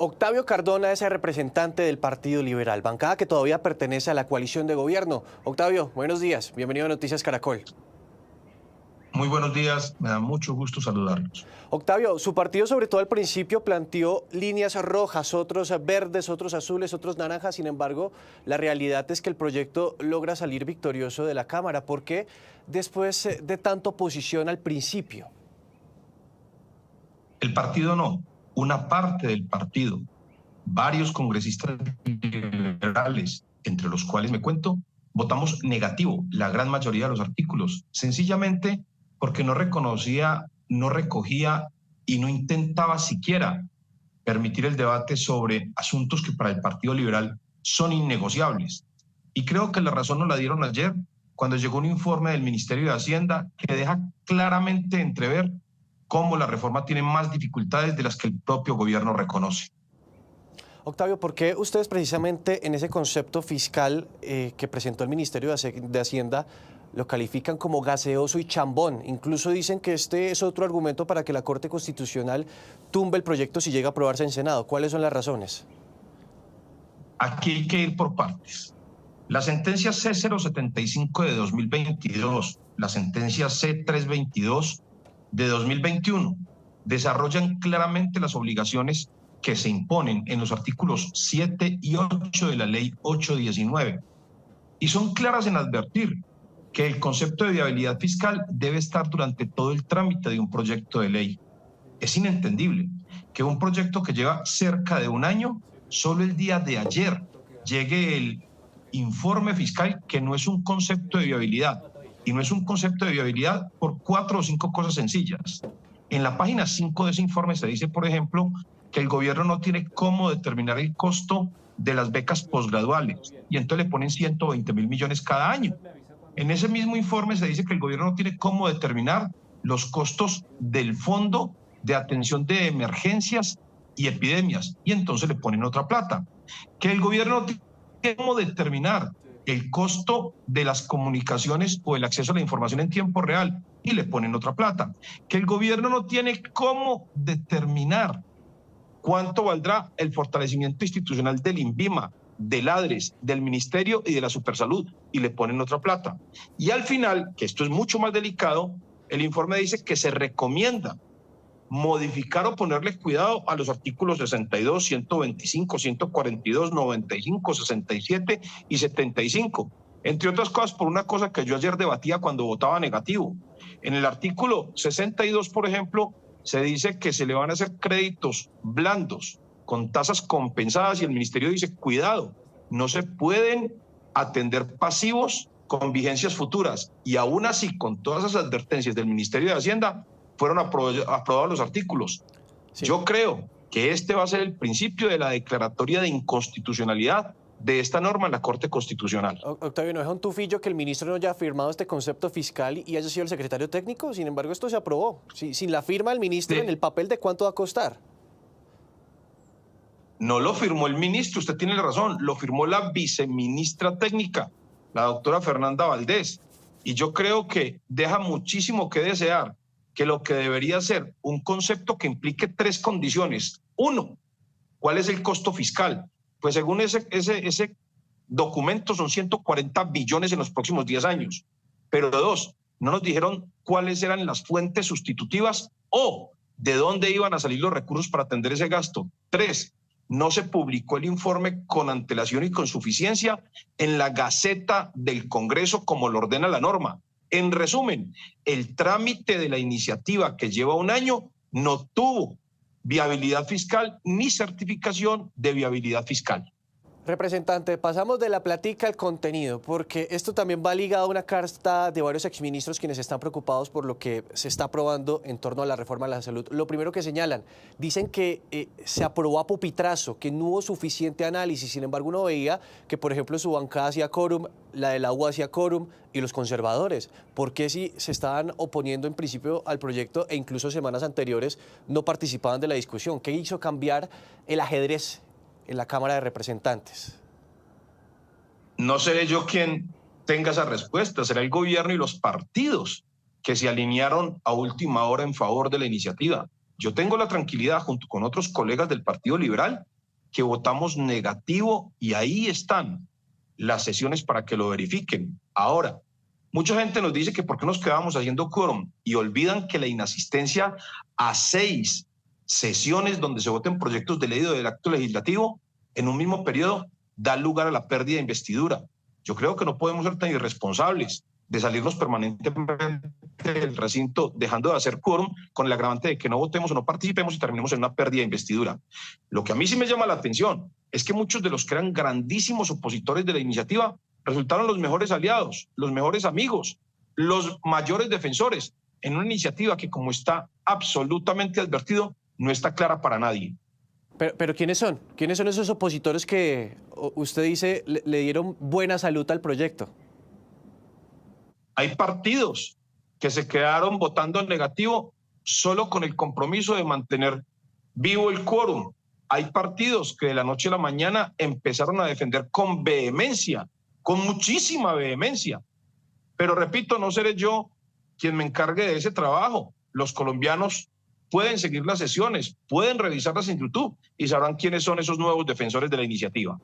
Octavio Cardona es el representante del Partido Liberal, bancada que todavía pertenece a la coalición de gobierno. Octavio, buenos días, bienvenido a Noticias Caracol. Muy buenos días, me da mucho gusto saludarlos. Octavio, su partido sobre todo al principio planteó líneas rojas, otros verdes, otros azules, otros naranjas. Sin embargo, la realidad es que el proyecto logra salir victorioso de la Cámara. ¿Por qué después de tanta oposición al principio? El partido no, una parte del partido, varios congresistas liberales, entre los cuales me cuento, votamos negativo la gran mayoría de los artículos, sencillamente porque no reconocía, no recogía y no intentaba siquiera permitir el debate sobre asuntos que para el Partido Liberal son innegociables. Y creo que la razón nos la dieron ayer cuando llegó un informe del Ministerio de Hacienda que deja claramente entrever cómo la reforma tiene más dificultades de las que el propio gobierno reconoce. Octavio, ¿por qué ustedes precisamente en ese concepto fiscal que presentó el Ministerio de Hacienda lo califican como gaseoso y chambón? Incluso dicen que este es otro argumento para que la Corte Constitucional tumbe el proyecto si llega a aprobarse en Senado. ¿Cuáles son las razones? Aquí hay que ir por partes. La sentencia C075 de 2022, la sentencia C322 de 2021 desarrollan claramente las obligaciones que se imponen en los artículos 7 y 8 de la Ley 819 y son claras en advertir que el concepto de viabilidad fiscal debe estar durante todo el trámite de un proyecto de ley. Es inentendible que un proyecto que lleva cerca de un año, solo el día de ayer llegue el informe fiscal, que no es un concepto de viabilidad. Y no es un concepto de viabilidad por 4 o 5 cosas sencillas. En la página 5 de ese informe se dice, por ejemplo, que el gobierno no tiene cómo determinar el costo de las becas posgraduales y entonces le ponen 120.000 millones cada año. En ese mismo informe se dice que el gobierno no tiene cómo determinar los costos del Fondo de Atención de Emergencias y Epidemias y entonces le ponen otra plata. Que el gobierno no tiene cómo determinar el costo de las comunicaciones o el acceso a la información en tiempo real y le ponen otra plata. Que el gobierno no tiene cómo determinar cuánto valdrá el fortalecimiento institucional del INVIMA, del ADRES, del Ministerio y de la Supersalud y le ponen otra plata. Y al final, que esto es mucho más delicado, el informe dice que se recomienda modificar o ponerle cuidado a los artículos 62, 125, 142, 95, 67 y 75. Entre otras cosas, por una cosa que yo ayer debatía cuando votaba negativo. En el artículo 62, por ejemplo, se dice que se le van a hacer créditos blandos con tasas compensadas y el ministerio dice, cuidado, no se pueden atender pasivos con vigencias futuras. Y aún así, con todas esas advertencias del Ministerio de Hacienda, fueron aprobados los artículos. Sí. Yo creo que este va a ser el principio de la declaratoria de inconstitucionalidad de esta norma en la Corte Constitucional. Octavio, ¿no es un tufillo que el ministro no haya firmado este concepto fiscal y haya sido el secretario técnico? Sin embargo, esto se aprobó. Sí, sin la firma del ministro en el papel de cuánto va a costar. No lo firmó el ministro, usted tiene la razón, lo firmó la viceministra técnica, la doctora Fernanda Valdés. Y yo creo que deja muchísimo que desear que lo que debería ser un concepto que implique 3 condiciones. 1, ¿cuál es el costo fiscal? Pues según ese documento son 140 billones en los próximos 10 años. Pero 2, no nos dijeron cuáles eran las fuentes sustitutivas o de dónde iban a salir los recursos para atender ese gasto. 3, no se publicó el informe con antelación y con suficiencia en la Gaceta del Congreso como lo ordena la norma. En resumen, el trámite de la iniciativa que lleva un año no tuvo viabilidad fiscal ni certificación de viabilidad fiscal. Representante, pasamos de la plática al contenido, porque esto también va ligado a una carta de varios exministros quienes están preocupados por lo que se está aprobando en torno a la reforma de la salud. Lo primero que señalan, dicen que se aprobó a pupitrazo, que no hubo suficiente análisis. Sin embargo, uno veía que, por ejemplo, su bancada hacía quórum, la del agua hacía quórum y los conservadores. ¿Por qué si se estaban oponiendo en principio al proyecto e incluso semanas anteriores no participaban de la discusión? ¿Qué hizo cambiar el ajedrez en la Cámara de Representantes? No seré yo quien tenga esa respuesta, será el gobierno y los partidos que se alinearon a última hora en favor de la iniciativa. Yo tengo la tranquilidad, junto con otros colegas del Partido Liberal, que votamos negativo y ahí están las sesiones para que lo verifiquen. Ahora, mucha gente nos dice que por qué nos quedábamos haciendo quórum y olvidan que la inasistencia a 6 sesiones donde se voten proyectos de ley o del acto legislativo en un mismo periodo da lugar a la pérdida de investidura. Yo creo que no podemos ser tan irresponsables de salirnos permanentemente del recinto dejando de hacer quórum con el agravante de que no votemos o no participemos y terminemos en una pérdida de investidura. Lo que a mí sí me llama la atención es que muchos de los que eran grandísimos opositores de la iniciativa resultaron los mejores aliados, los mejores amigos, los mayores defensores en una iniciativa que, como está absolutamente advertido, no está clara para nadie. Pero ¿quiénes son? ¿Quiénes son esos opositores que usted dice le dieron buena salud al proyecto? Hay partidos que se quedaron votando en negativo solo con el compromiso de mantener vivo el quórum. Hay partidos que de la noche a la mañana empezaron a defender con vehemencia, con muchísima vehemencia. Pero repito, no seré yo quien me encargue de ese trabajo. Los colombianos pueden seguir las sesiones, pueden revisarlas en YouTube y sabrán quiénes son esos nuevos defensores de la iniciativa.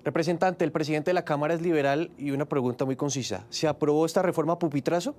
Representante, el presidente de la Cámara es liberal y una pregunta muy concisa. ¿Se aprobó esta reforma pupitrazo?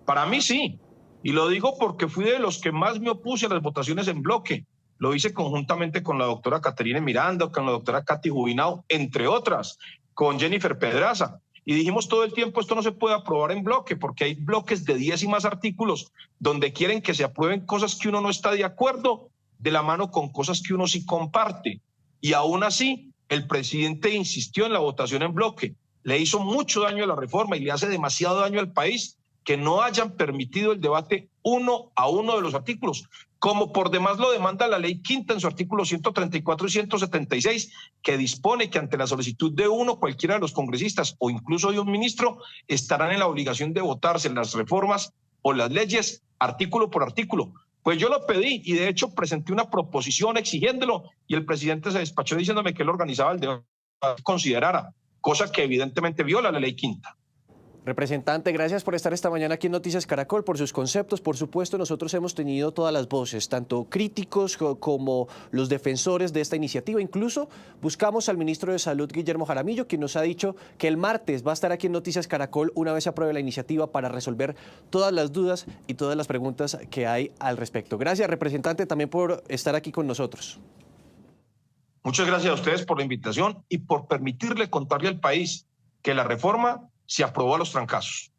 Para mí sí, y lo digo porque fui de los que más me opuse a las votaciones en bloque. Lo hice conjuntamente con la doctora Caterine Miranda, con la doctora Katy Jubinao, entre otras, con Jennifer Pedraza. Y dijimos todo el tiempo, esto no se puede aprobar en bloque, porque hay bloques de 10 y más artículos donde quieren que se aprueben cosas que uno no está de acuerdo, de la mano con cosas que uno sí comparte. Y aún así, el presidente insistió en la votación en bloque. Le hizo mucho daño a la reforma y le hace demasiado daño al país que no hayan permitido el debate uno a uno de los artículos, como por demás lo demanda la ley quinta en su artículo 134 y 176, que dispone que ante la solicitud de uno, cualquiera de los congresistas o incluso de un ministro, estarán en la obligación de votarse las reformas o las leyes artículo por artículo. Pues yo lo pedí y de hecho presenté una proposición exigiéndolo y el presidente se despachó diciéndome que él organizaba el debate que considerara, cosa que evidentemente viola la ley quinta. Representante, gracias por estar esta mañana aquí en Noticias Caracol, por sus conceptos. Por supuesto, nosotros hemos tenido todas las voces, tanto críticos como los defensores de esta iniciativa. Incluso buscamos al ministro de Salud, Guillermo Jaramillo, quien nos ha dicho que el martes va a estar aquí en Noticias Caracol una vez se apruebe la iniciativa para resolver todas las dudas y todas las preguntas que hay al respecto. Gracias, representante, también por estar aquí con nosotros. Muchas gracias a ustedes por la invitación y por permitirle contarle al país que la reforma se aprobó a los trancazos.